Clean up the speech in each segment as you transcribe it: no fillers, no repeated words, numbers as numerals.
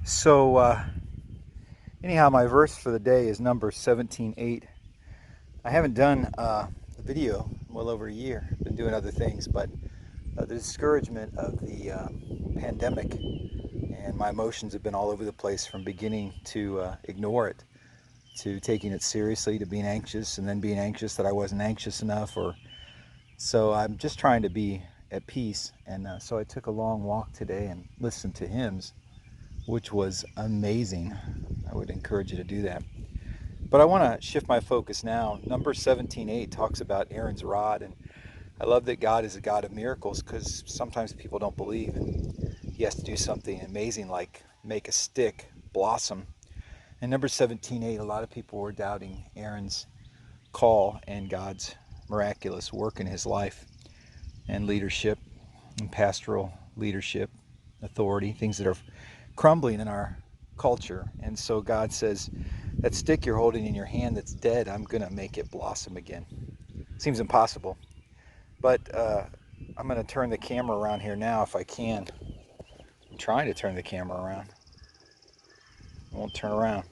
So anyhow, my verse for the day is number 17:8. I haven't done a video in well over a year. Been doing other things, but the discouragement of the pandemic and my emotions have been all over the place, from beginning to ignore it, to taking it seriously, to being anxious, and then being anxious that I wasn't anxious enough. Or so I'm just trying to be at peace. And so I took a long walk today and listened to hymns, which was amazing. I would encourage you to do that. But I want to shift my focus now. Number 17:8 talks about Aaron's rod, and I love that God is a God of miracles, because sometimes people don't believe, and he has to do something amazing like make a stick blossom. And number 17:8, a lot of people were doubting Aaron's call and God's miraculous work in his life and leadership and pastoral leadership, authority, things that are crumbling in our culture. And so God says, that stick you're holding in your hand that's dead, I'm going to make it blossom again. Seems impossible, but I'm going to turn the camera around here now if I can. I'm trying to turn the camera around. It won't turn around.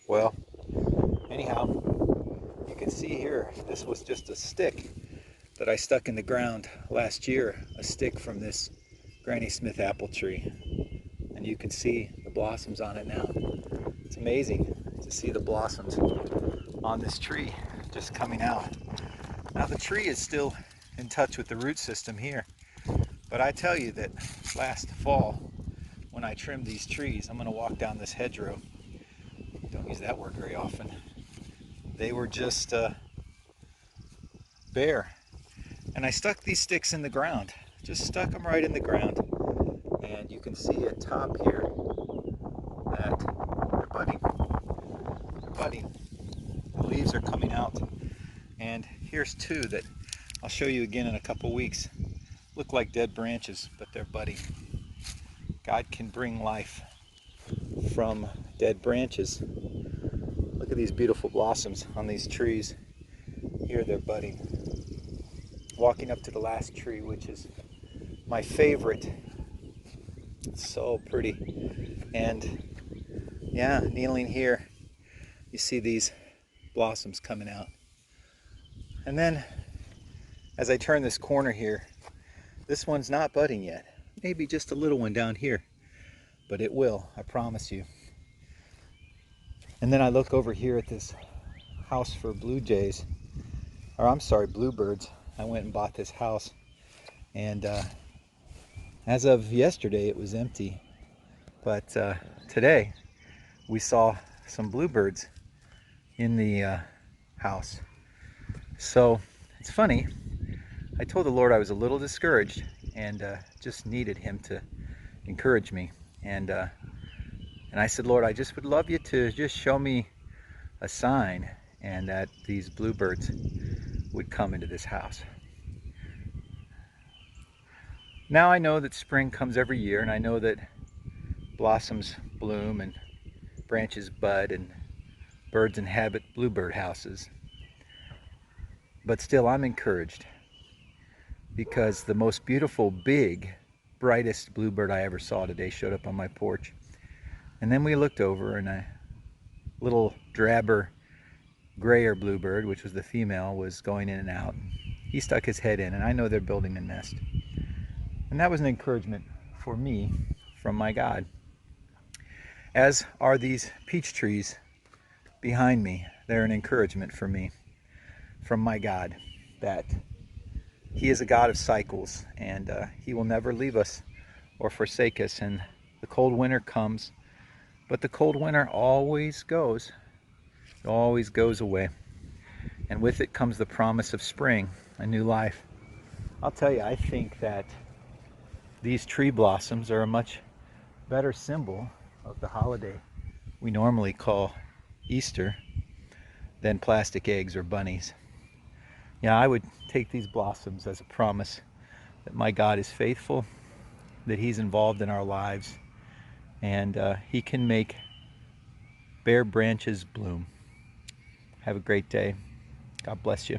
Well, anyhow, you can see here, this was just a stick that I stuck in the ground last year, a stick from this Granny Smith apple tree. And you can see the blossoms on it now. It's amazing to see the blossoms on this tree just coming out. Now the tree is still in touch with the root system here, but I tell you that last fall when I trimmed these trees, I'm going to walk down this hedgerow. Don't use that word very often. They were just bare. And I stuck these sticks in the ground, just stuck them right in the ground. And you can see at top here that they're budding. They're budding. The leaves are coming out. And here's two that I'll show you again in a couple weeks. Look like dead branches, but they're budding. God can bring life from dead branches. Look at these beautiful blossoms on these trees. Here they're budding. Walking up to the last tree, which is my favorite. It's so pretty. And yeah, kneeling here, you see these blossoms coming out. And then as I turn this corner here, this one's not budding yet. Maybe just a little one down here, but it will, I promise you. And then I look over here at this house for blue jays, or I'm sorry, bluebirds. I went and bought this house, and as of yesterday it was empty, but today we saw some bluebirds in the house. So it's funny, I told the Lord I was a little discouraged and just needed him to encourage me, and I said, Lord, I just would love you to just show me a sign, and that these bluebirds would come into this house. Now I know that spring comes every year, and I know that blossoms bloom and branches bud and birds inhabit bluebird houses. But still, I'm encouraged, because the most beautiful, big, brightest bluebird I ever saw today showed up on my porch. And then we looked over, and a little drabber, grayer bluebird, which was the female, was going in and out. He stuck his head in, and I know they're building a nest. And that was an encouragement for me from my God. As are these peach trees behind me. They're an encouragement for me from my God, that he is a God of cycles, and he will never leave us or forsake us. And the cold winter comes, but the cold winter always goes. It always goes away. And with it comes the promise of spring, a new life. I'll tell you, I think that these tree blossoms are a much better symbol of the holiday we normally call Easter than plastic eggs or bunnies. Yeah, I would take these blossoms as a promise that my God is faithful, that he's involved in our lives, and he can make bare branches bloom. Have a great day. God bless you.